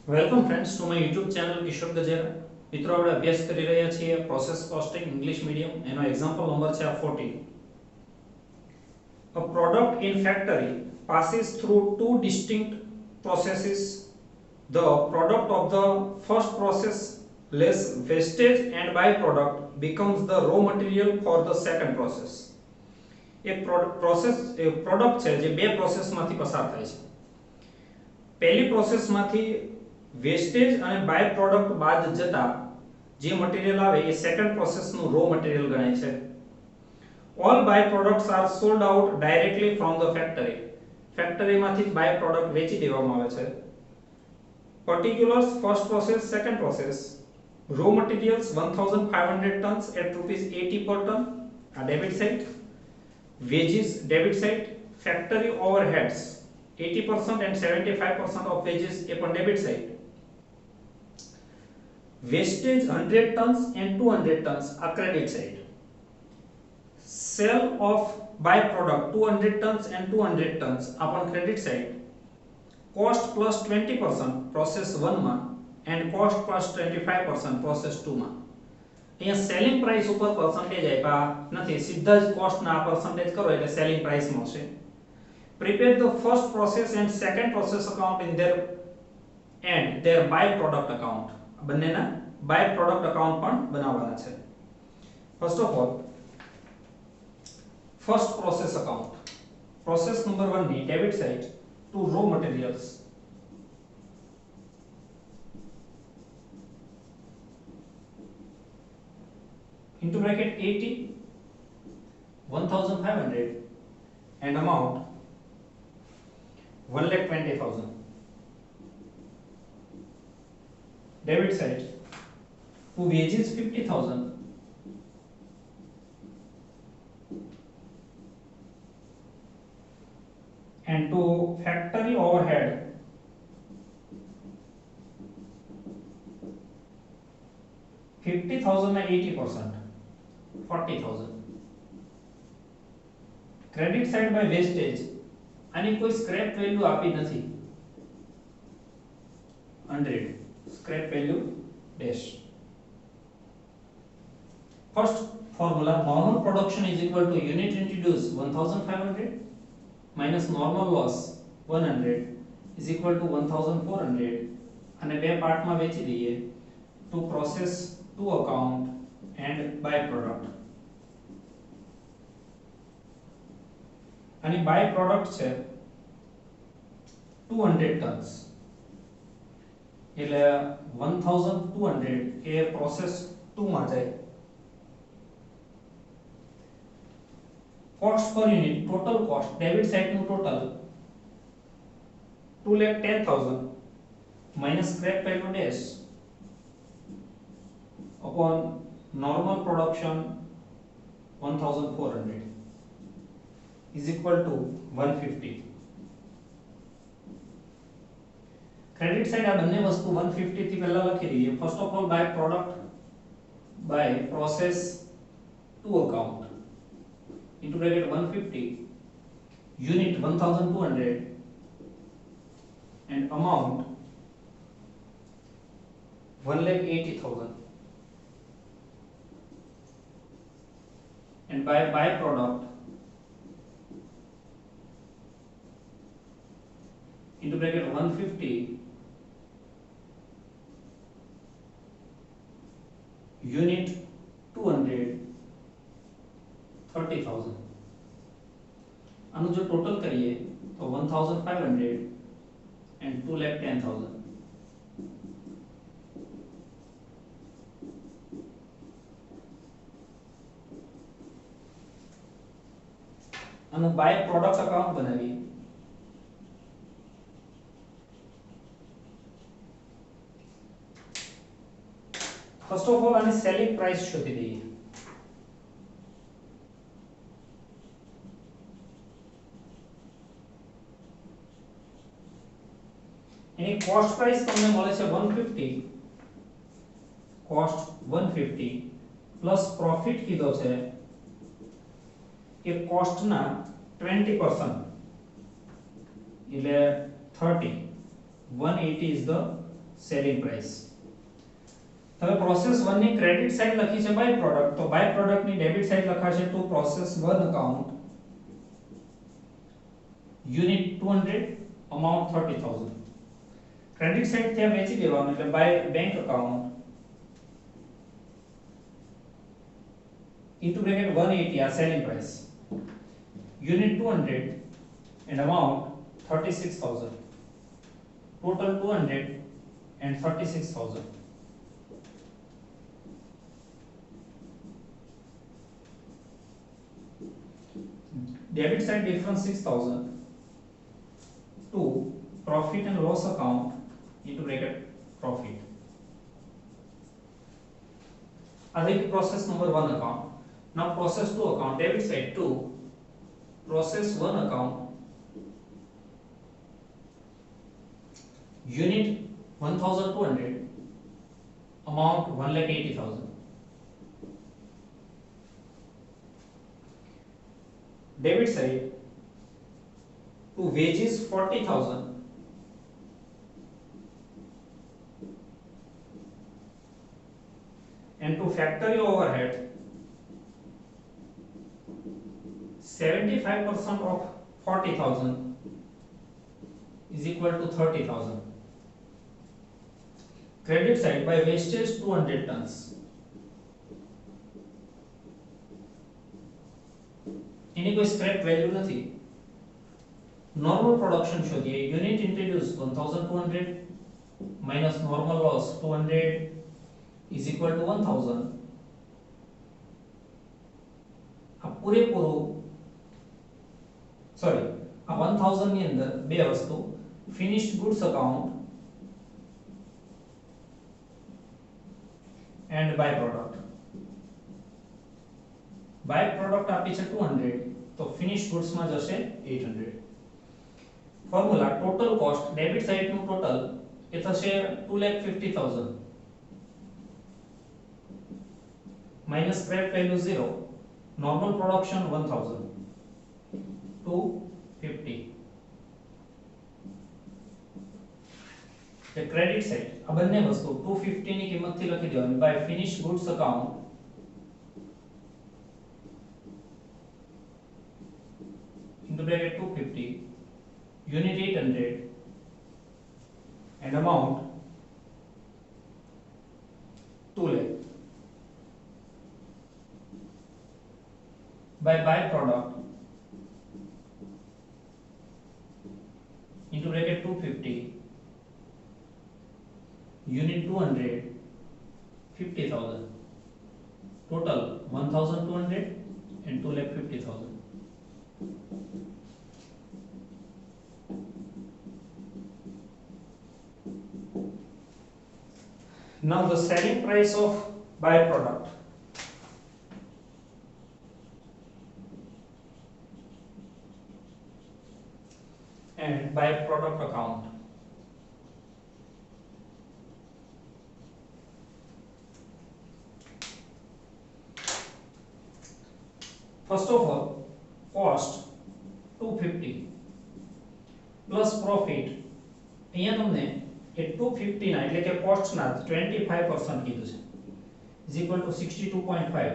Welcome friends to my YouTube channel Kishor Gajera. મિત્રો આપણે અભ્યાસ કરી રહ્યા છીએ પ્રોસેસ કોસ્ટિંગ ઇંગ્લિશ મીડિયમ. એનો એક્ઝામ્પલ નંબર છે આ 14. A product in factory passes through two distinct processes. The product of the first process, less wastage and byproduct, becomes the raw material for the second process. એક product છે જે બે પ્રોસેસમાંથી પસાર થાય છે. પહેલી પ્રોસેસમાંથી વેસ્ટેજ અને બાય પ્રોડક્ટ બાદ જતા જે મટીરીયલ આવે એ સેકન્ડ પ્રોસેસનું રો મટીરીયલ ગણાય છે. All byproducts are sold out directly from the factory. ફેક્ટરીમાંથી જ બાય પ્રોડક્ટ વેચી દેવામાં આવે છે. Particulars: first process, second process. Raw materials 1500 tons at rupees 80 per ton, a debit side. Wages, debit side. Factory overheads 80% and 75% of wages upon debit side. Wastage 100 tons and 200 tons are credit side. Sale of byproduct 200 tons and 200 tons upon credit side. Cost plus 20% process 1 માં and cost plus 25% process 2 માં. અહીંયા selling price ઉપર percentage આપ્યા નથી, સીધા જ cost ના percentage કરો એટલે સેલિંગ પ્રાઇસ મળશે. Prepare the first process and second process account in their and their byproduct account. બંનેના byproduct account પણ બનાવવાના છે. First of all, first process account. Process number 1 ની debit side to raw materials. Into bracket 80, 1500 and amount 1,20,000. Debit side to wages 50,000 and to factory overhead 50,000 na 80% 40,000. Credit side by wastage આની કોઈ scrap value આપી નથી, 100 scrap value dash. First formula: normal production is equal to unit introduced 1500 minus normal loss 100 is equal to 1400 અને બે પાર્ટમાં વેચી દઈએ to process to account and by product. અને by product છે 200 tons એટલે 1200 એ પ્રોસેસ 2 માં જાય. Cost per unit total cost debit side નું total 2,10,000 minus scrap value dash upon normal production 1400 is equal to 150. Credit side आ બંને વસ્તુ 150 થી પહેલા લખી દઈએ. First of all by product by process to account into bracket 150 unit 1200 and amount 1,80,000 and by product into bracket 150 unit 200 30,000. આનું જો total કરીએ તો 1500 and 2,10,000. આનું બાય પ્રોડક્ટ અકાઉન્ટ બનાવીએ. ફર્સ્ટ ઓફ ઓલ આની સેલિંગ પ્રાઇસ શોધી દઈએ. એની કોસ્ટ પ્રાઇસ તમને મળે છે 150, કોસ્ટ 150 પ્લસ પ્રોફિટ કીધો છે કે કોસ્ટ ના 20% એટલે 30 180 is the સેલિંગ પ્રાઇસ. હવે પ્રોસેસ 1 ની ક્રેડિટ સાઇડ લખી છે બાય પ્રોડક્ટ, તો બાય પ્રોડક્ટ ની ડેબિટ સાઇડ લખાશે to process 1 account unit 200 amount 30000. Credit side ત્યાં વેચી દેવાનું એટલે by bank account into bracket 180 are selling price unit 200 and amount 36000, total 200 and 36000. Debit side difference 6000 to profit and loss account into bracket profit. Adhik process number 1 account. Now process 2 account, debit side to process 1 account unit 1200 amount 1,80,000. Debit side to wages 40,000 and to factory overhead 75% of 40,000 is equal to 30,000. Credit side by wastage 200 tons. એની કોઈ scrap value નથી. Normal production શોધીએ. Unit introduce 1200 minus normal loss 200 is equal to 1000. આ પૂરેપૂરું sorry આ 1000 ની અંદર બે વસ્તુ finished goods account and by product. by product આપી છે 200 તો finished goods માં જશે 800. Formula total cost debit side નું ટોટલ એ થશે 2,50,000 minus scrap value 0, normal production 1000, 250. The credit side આ બંને વસ્તુ 250 ની કિંમતથી લખી દેવાની by finished goods account into bracket 250 unit 800 and amount 2 lakh. By byproduct into bracket 250 unit 200 50,000, total 1,200 and 2,50,000. Now the selling price of byproduct. And byproduct account. First of all, cost 250 plus profit. અહીંયા તમને એ 250 ના એટલે કે cost ના 25% કીધું છે is equal to 62.5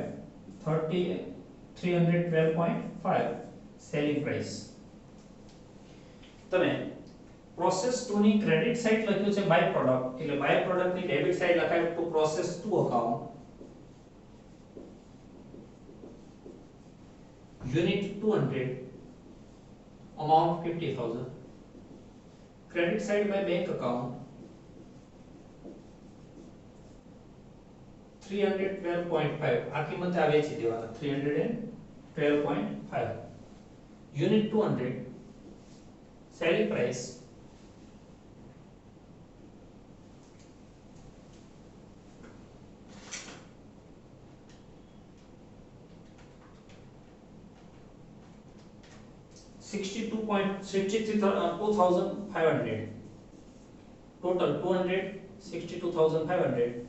312.5 selling price. તમે process 2 ની ક્રેડિટ સાઇડ લખ્યું છે બાય પ્રોડક્ટ એટલે બાય પ્રોડક્ટ ની ડેબિટ સાઇડ લખાય તો process 2 account unit 200 amount 50,000. credit side by bank account 312.5 આ કિંમત આ વેચી દેવાના 312.5 unit 200 selling price 62,500, total 200, 62,500.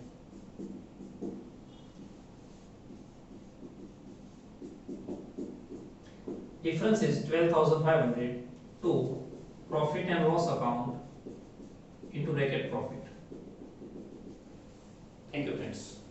Difference is 12,500 to profit and loss account into bracket profit. nutrients.